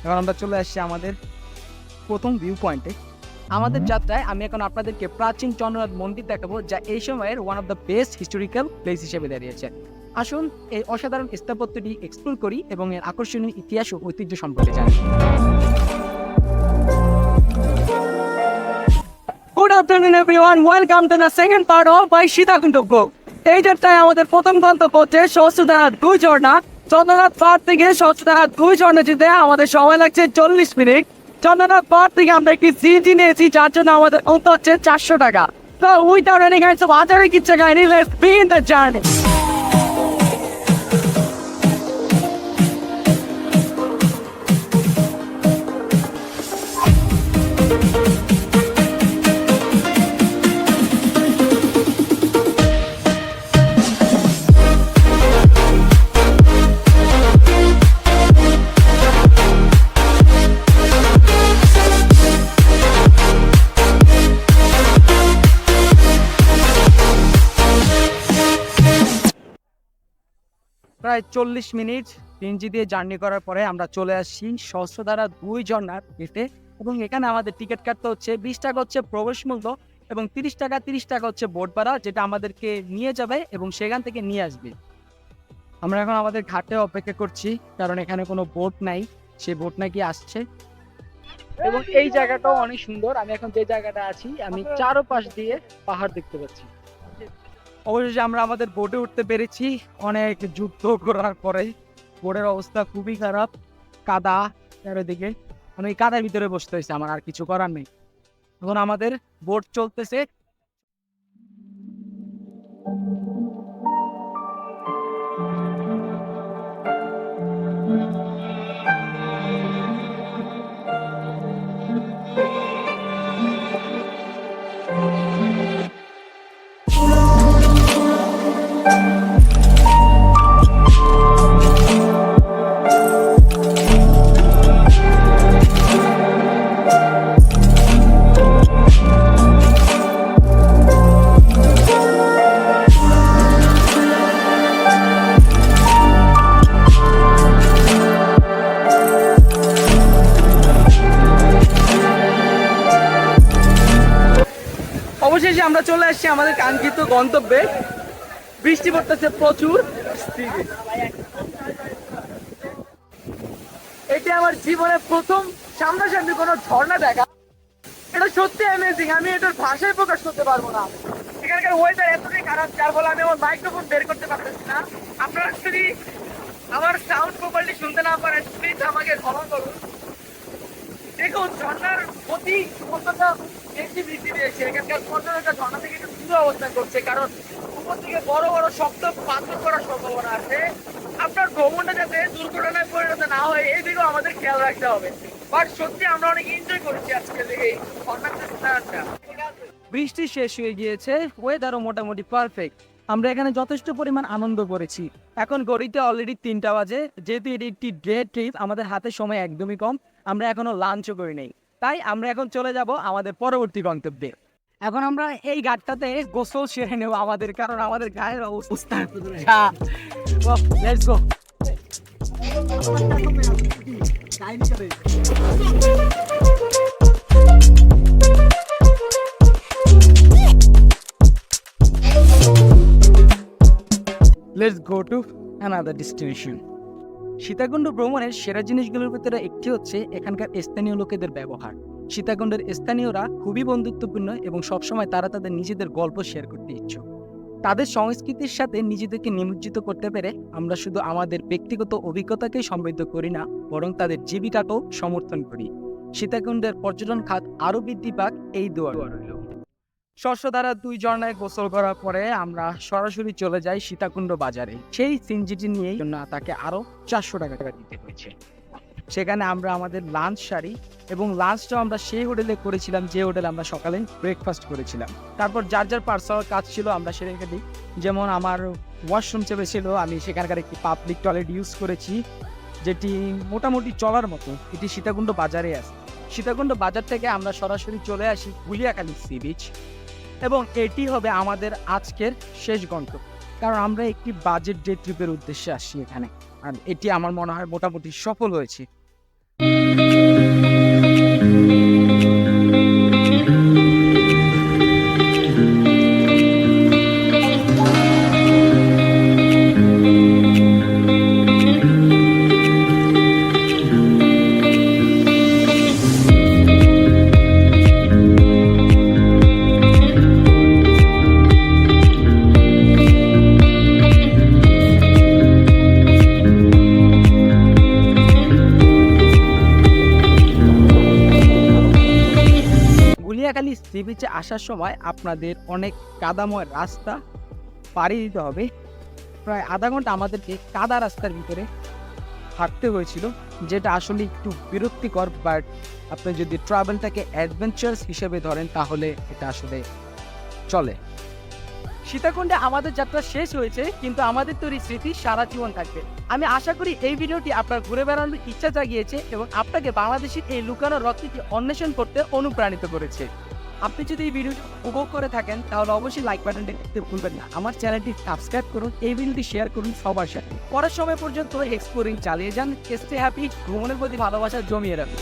এখন আমরা চলে আসছি আমাদের প্রথম ভিউ পয়েন্টে। আমাদের যাত্রায় আমি এখন আপনাদেরকে প্রাচীন চন্দ্রনাথ মন্দির দেখাবো, যা এই সময়ের one of the best historical place হিসেবে দাঁড়িয়েছে। আসুন এই অসাধারণ স্থাপত্যটি এক্সপ্লোর করি এবং এর আকর্ষণীয় ইতিহাস ও ঐতিহ্য সম্পর্কে জানি। Good afternoon everyone, welcome to the second part of my Sitakundo book. এই যাত্রায় আমাদের প্রথম গন্তব্য হচ্ছে সহস্রধারা 2 ঝর্ণা। চন্দ্রনাথ পাহাড় থেকে সহস্রধারা 2 ঝর্ণা যেতে আমাদের সময় লাগছে 40 মিনিট। চন্দ্রনাথ পাহাড় থেকে আমরা একটি সিএনজি নিয়েছি, যার জন্য আমাদের মূল্য হচ্ছে 400 টাকা। So without any kinds of other কিচ্ছাকাহিনী, let's begin the journey. প্রায় 40 মিনিট সিএনজি দিয়ে জার্নি করার পরে আমরা চলে আসছি সহস্রধারা 2 ঝর্ণার গেটে। এবং এখানে আমাদের টিকিট কাটতে হচ্ছে 20 টাকা হচ্ছে প্রবেশ মূল্য এবং 30 টাকা হচ্ছে বোট ভাড়া, যেটা আমাদেরকে নিয়ে যাবে এবং সেখান থেকে নিয়ে আসবে। আমরা এখন আমাদের ঘাটে অপেক্ষা করছি, কারণ এখানে কোনো বোট নাই, সেই বোট নাকি আসছে। এবং এই জায়গাটাও অনেক সুন্দর। আমি এখন যে জায়গাটা আছি, আমি চারপাশ দিয়ে পাহাড় দেখতে পাচ্ছি। অবশেষে আমরা আমাদের বোটে উঠতে পেরেছি অনেক যুদ্ধ করার পরে। বোটের অবস্থা খুবই খারাপ, কাদা চারিদিকে। আমি এই কাদার ভিতরে বসতে হয়েছে, আমার আর কিছু করার নেই। এখন আমাদের বোট চলতেছে। অবশেষে আমরা চলে আসছি আমাদের কাঙ্ক্ষিত গন্তব্যে। বৃষ্টি পড়তেছে প্রচুর। এটি আমার জীবনের প্রথম সামনাসামনি কোনো ঝর্ণা দেখা। এটা সত্যি অ্যামেজিং, আমি এটার ভাষায় প্রকাশ করতে পারবো না। এখানকার ওয়েদার এতটাই খারাপ, যার ফলে আমি আমার মাইক্রোফোন বের করতে পারতেছি না। আপনারা যদি আমার সাউন্ড প্রপারলি শুনতে না পারেন, প্লিজ আমাকে ক্ষমা করুন। দেখুন ঝর্ণার প্রতি কতটা বেশি বৃষ্টি দিয়েছে। এখানকার পর্যটকরা ঝর্ণা থেকে একটু দূরে অবস্থান করছে, কারণ উপর থেকে বড় বড় শক্ত পাথর করার সম্ভাবনা আছে। আপনার ভ্রমণটা যাতে দুর্ঘটনায় পরিণত না হয়, এই দিকেও আমাদের খেয়াল রাখতে হবে। বাট সত্যি আমরা অনেক এনজয় করেছি আজকে এই ঝর্ণাটা। বৃষ্টি শেষ হয়ে গিয়েছে, ওয়েদারও মোটামুটি পারফেক্ট। আমরা এখানে যথেষ্ট পরিমাণ আনন্দ করেছি। এখন ঘড়িতে অলরেডি 3টা বাজে। যেহেতু এটি একটি ডে ট্রিপ, আমাদের হাতে সময় একদমই কম। আমরা এখনো লাঞ্চও করি নাই, তাই আমরা এখন চলে যাব আমাদের পরবর্তী গন্তব্যে। এখন আমরা এই ঘাটটাতে গোসল সেরে নেব আমাদের, কারণ আমাদের গায়ের অবস্থা। Let's go. Let's go to another destination. Sitakunda ভ্রমণের সেরা জিনিসগুলোর ভিতরে একটি হচ্ছে এখানকার স্থানীয় লোকেদের ব্যবহার। সীতাকুণ্ডের স্থানীয়রা খুবই বন্ধুত্বপূর্ণ এবং সবসময় তারা তাদের নিজেদের গল্প শেয়ার করতে ইচ্ছুক। তাদের সংস্কৃতির সাথে নিজেদেরকে নিমজ্জিত করতে পেরে আমরা শুধু আমাদের ব্যক্তিগত অভিজ্ঞতাকেই সমৃদ্ধ করি না, বরং তাদের জীবিকাকেও সমর্থন করি। সীতাকুণ্ডের পর্যটন খাত আরও বৃদ্ধি পাক, এই দোয়া রইল। সহস্রধারা 2 ঝর্ণায় গোসল করার পরে আমরা সরাসরি চলে যাই সীতাকুণ্ড বাজারে। সেই সিএনজিটি নিয়েই জন্য তাকে আরো 400 টাকা দিতে হয়েছে। সেখানে আমরা আমাদের লাঞ্চ সারি এবং লাঞ্চটাও আমরা সেই হোটেলে করেছিলাম যে হোটেলে আমরা সকালে ব্রেকফাস্ট করেছিলাম। তারপর যার যার পার্সোনাল কাজ ছিল আমরা সেরে দিই। যেমন আমার ওয়াশরুম চেপেছিল, আমি সেখানকার একটি পাবলিক টয়লেট ইউজ করেছি, যেটি মোটামুটি চলার মতো। এটি সীতাকুণ্ড বাজারে আছে। সীতাকুণ্ড বাজার থেকে আমরা সরাসরি চলে আসি গুলিয়াখালী সি বিচ, এবং এটি হবে আমাদের আজকের শেষ গন্তব্য, কারণ আমরা একটি বাজেট ডে ট্রিপের উদ্দেশ্যে আসছি এখানে, আর এটি আমার মনে হয় মোটামুটি সফল হয়েছে। ফাইনালি সি বিচে আসার সময় আপনাদের অনেক কাদাময় রাস্তা পাড়ি দিতে হবে। প্রায় আধা ঘন্টা আমাদেরকে কাদা রাস্তার ভিতরে হাঁটতে হয়েছিল, যেটা আসলে একটু বিরক্তিকর, বাট আপনি যদি ট্রাভেলটাকে অ্যাডভেঞ্চার্স হিসেবে ধরেন তাহলে এটা আসলে চলে। সীতাকুণ্ডে আমাদের যাত্রা শেষ হয়েছে, কিন্তু আমাদের তৈরি স্মৃতি সারা জীবন থাকবে। আমি আশা করি এই ভিডিওটি আপনার ঘুরে বেড়ানোর ইচ্ছা জাগিয়েছে এবং আপনাকে বাংলাদেশের এই লুকানো রত্নটি অন্বেষণ করতে অনুপ্রাণিত করেছে। আপনি যদি এই ভিডিওটি উপভোগ করে থাকেন তাহলে অবশ্যই লাইক বাটনটি টিপতে ভুলবেন না। আমার চ্যানেলটি সাবস্ক্রাইব করুন, এই ভিডিওটি শেয়ার করুন সবার সাথে। পরের সময় পর্যন্ত এক্সপ্লোরিং চালিয়ে যান। স্টে হ্যাপি, ভ্রমণের প্রতি ভালোবাসা জমিয়ে রাখুন।